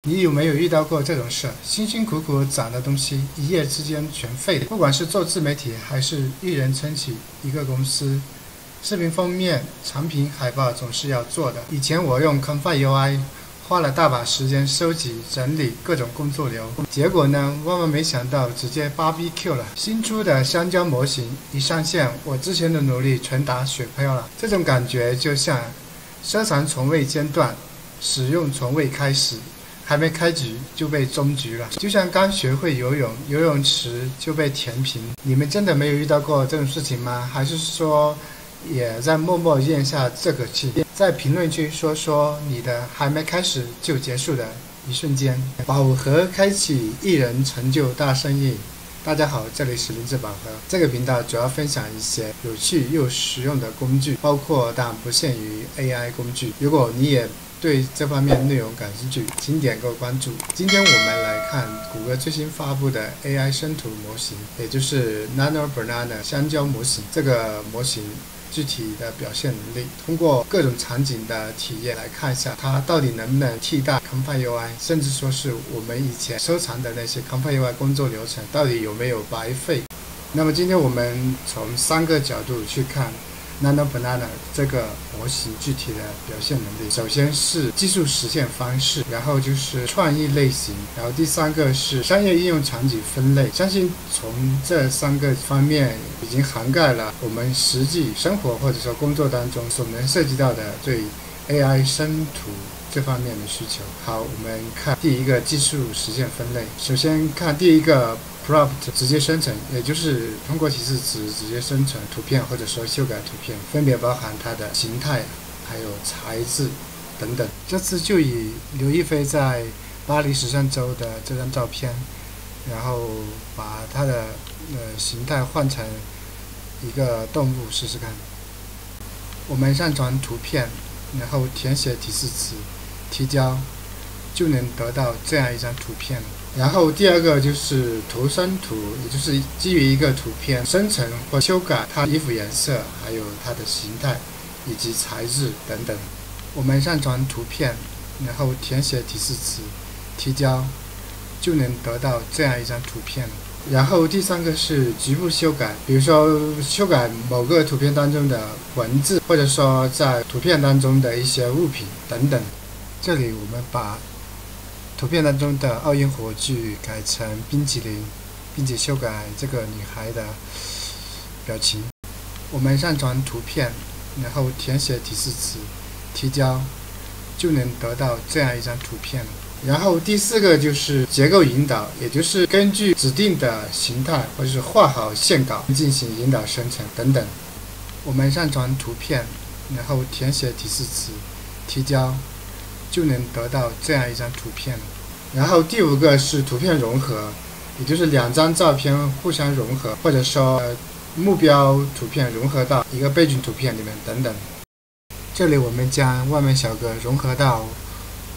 你有没有遇到过这种事？辛辛苦苦攒的东西，一夜之间全废了。不管是做自媒体，还是一人撑起一个公司，视频封面、产品海报总是要做的。以前我用 Canva UI 花了大把时间收集、整理各种工作流，结果呢，万万没想到直接 BBQ 了。新出的香蕉模型一上线，我之前的努力全打水漂了。这种感觉就像收藏从未间断，使用从未开始。还没开局就被终局了，就像刚学会游泳，游泳池就被填平。你们真的没有遇到过这种事情吗？还是说也在默默咽下这口气？在评论区说说你的还没开始就结束的一瞬间。宝盒开启艺人成就大生意。大家好，这里是林志宝盒。这个频道主要分享一些有趣又实用的工具，包括但不限于 AI 工具。如果你也对这方面内容感兴趣，请点个关注。今天我们来看谷歌最新发布的 AI 生图模型，也就是 Nano Banana 香蕉模型。这个模型具体的表现能力，通过各种场景的体验来看一下，它到底能不能替代 Canva UI， 甚至说是我们以前收藏的那些 Canva UI 工作流程，到底有没有白费？那么今天我们从3个角度去看 Nano Banana 这个模型具体的表现能力。首先是技术实现方式，然后就是创意类型，然后第3个是商业应用场景分类。相信从这3个方面已经涵盖了我们实际生活或者说工作当中所能涉及到的对 AI 生图这方面的需求。好，我们看第一个技术实现分类。首先看第一个Prompt 直接生成，也就是通过提示词直接生成图片或者说修改图片，分别包含它的形态、还有材质等等。这次就以刘亦菲在巴黎时尚周的这张照片，然后把它的形态换成一个动物试试看。我们上传图片，然后填写提示词，提交，就能得到这样一张图片。然后第二个就是图生图，也就是基于一个图片生成或修改它衣服颜色，还有它的形态以及材质等等。我们上传图片，然后填写提示词，提交，就能得到这样一张图片。然后第3个是局部修改，比如说修改某个图片当中的文字，或者说在图片当中的一些物品等等。这里我们把图片当中的奥运火炬改成冰淇淋，并且修改这个女孩的表情。我们上传图片，然后填写提示词，提交，就能得到这样一张图片。然后第4个就是结构引导，也就是根据指定的形态或者是画好线稿进行引导生成等等。我们上传图片，然后填写提示词，提交，就能得到这样一张图片。然后第5个是图片融合，也就是2张照片互相融合，或者说目标图片融合到一个背景图片里面等等。这里我们将外卖小哥融合到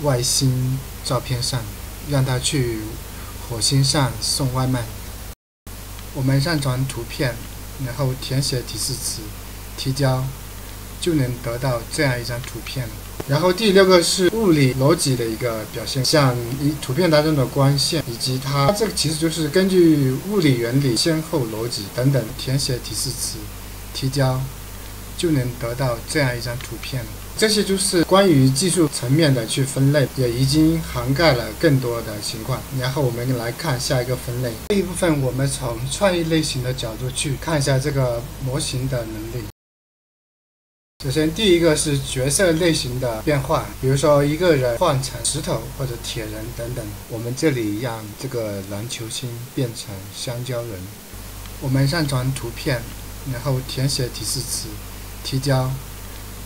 外星照片上，让他去火星上送外卖。我们上传图片，然后填写提示词，提交，就能得到这样一张图片。然后第6个是物理逻辑的一个表现，像图片当中的光线，以及它这个其实就是根据物理原理、先后逻辑等等填写提示词，提交，就能得到这样一张图片。这些就是关于技术层面的去分类，也已经涵盖了更多的情况。然后我们来看下一个分类。这一部分我们从创意类型的角度去看一下这个模型的能力。首先第一个是角色类型的变换，比如说一个人换成石头或者铁人等等。我们这里让这个篮球星变成香蕉人。我们上传图片，然后填写提示词，提交，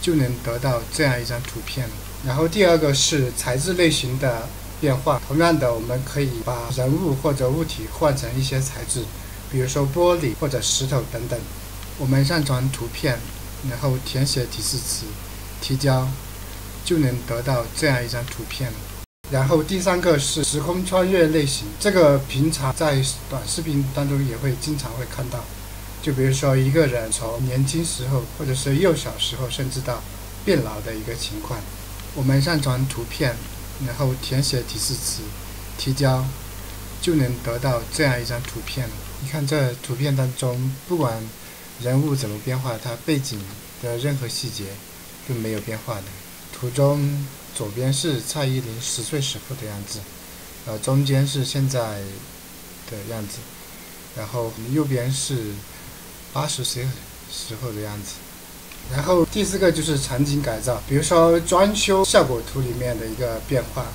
就能得到这样一张图片。然后第2个是材质类型的变化，同样的我们可以把人物或者物体换成一些材质，比如说玻璃或者石头等等。我们上传图片，然后填写提示词，提交，就能得到这样一张图片。然后第3个是时空穿越类型，这个平常在短视频当中也会经常会看到，就比如说一个人从年轻时候或者是幼小时候甚至到变老的一个情况。我们上传图片，然后填写提示词，提交，就能得到这样一张图片。你看这图片当中，不管人物怎么变化，它背景的任何细节都没有变化的。图中左边是蔡依林10岁时候的样子，中间是现在的样子，然后右边是80岁时候的样子。然后第4个就是场景改造，比如说装修效果图里面的一个变化，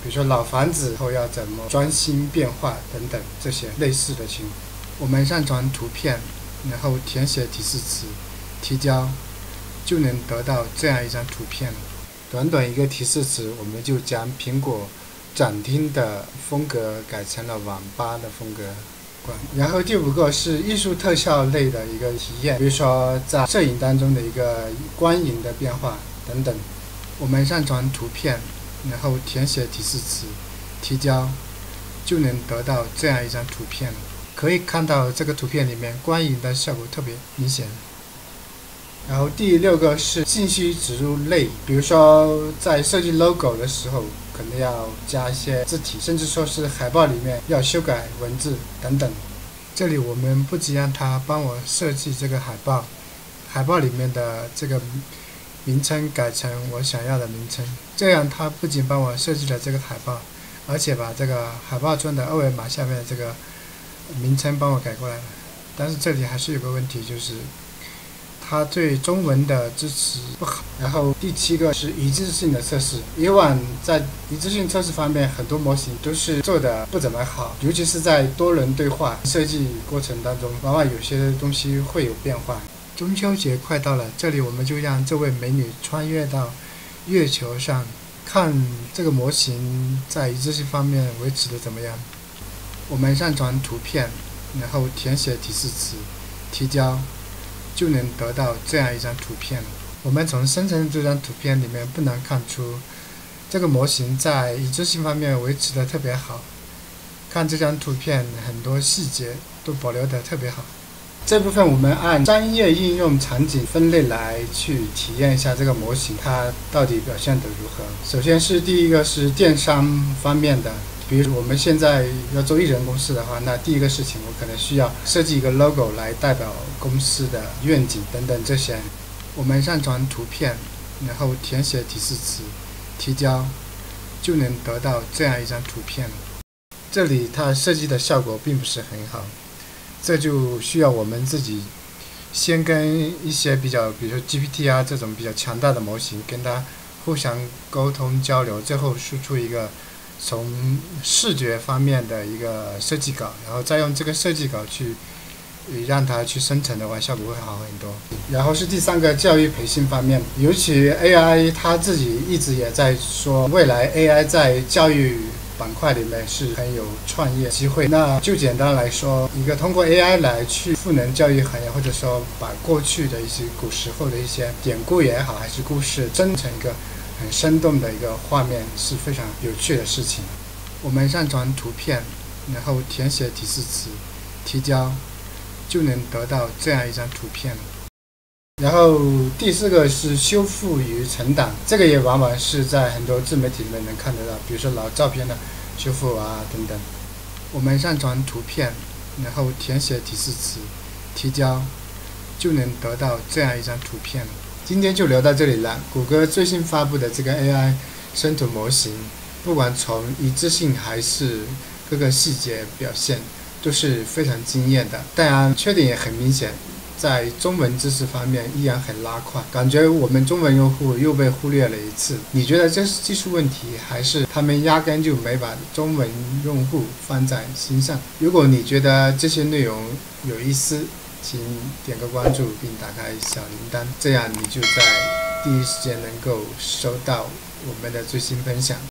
比如说老房子后要怎么装新变化等等这些类似的情况。我们上传图片，然后填写提示词，提交，就能得到这样一张图片。短短一个提示词，我们就将苹果展厅的风格改成了网吧的风格。然后第5个是艺术特效类的一个体验，比如说在摄影当中的一个光影的变化等等。我们上传图片，然后填写提示词，提交，就能得到这样一张图片。可以看到这个图片里面光影的效果特别明显。然后第6个是信息植入类，比如说在设计 logo 的时候，可能要加一些字体，甚至说是海报里面要修改文字等等。这里我们不仅让它帮我设计这个海报，海报里面的这个名称改成我想要的名称，这样它不仅帮我设计了这个海报，而且把这个海报中的2维码下面的这个名称帮我改过来了。但是这里还是有个问题，就是它对中文的支持不好。然后第7个是一致性的测试。以往在一致性测试方面，很多模型都是做的不怎么好，尤其是在多轮对话设计过程当中，往往有些东西会有变化。中秋节快到了，这里我们就让这位美女穿越到月球上，看这个模型在一致性方面维持的怎么样。我们上传图片，然后填写提示词，提交，就能得到这样一张图片。我们从生成这张图片里面不难看出，这个模型在一致性方面维持的特别好。看这张图片，很多细节都保留的特别好。这部分我们按商业应用场景分类来去体验一下这个模型它到底表现得如何。首先是第1个是电商方面的，比如我们现在要做艺人公司的话，那第一个事情我可能需要设计一个 logo 来代表公司的愿景等等这些。我们上传图片，然后填写提示词，提交，就能得到这样一张图片。这里它设计的效果并不是很好，这就需要我们自己先跟一些比如说 GPT 啊这种比较强大的模型跟它互相沟通交流，最后输出一个从视觉方面的一个设计稿，然后再用这个设计稿去让它去生成的话，效果会好很多。然后是第3个教育培训方面，尤其 AI 它自己一直也在说，未来 AI 在教育板块里面是很有创业机会。那就简单来说，一个通过 AI 来去赋能教育行业，或者说把过去的一些古时候的一些典故也好，还是故事生成一个很生动的一个画面，是非常有趣的事情。我们上传图片，然后填写提示词，提交，就能得到这样一张图片。然后第4个是修复与存档，这个也往往是在很多自媒体里面能看得到，比如说老照片的修复啊等等。我们上传图片，然后填写提示词，提交，就能得到这样一张图片。今天就聊到这里了。谷歌最新发布的这个 AI 生图模型，不管从一致性还是各个细节表现，都是非常惊艳的。当然缺点也很明显，在中文知识方面依然很拉胯，感觉我们中文用户又被忽略了一次。你觉得这是技术问题，还是他们压根就没把中文用户放在心上？如果你觉得这些内容有意思，请点个关注并打开小铃铛，这样你就在第一时间能够收到我们的最新分享。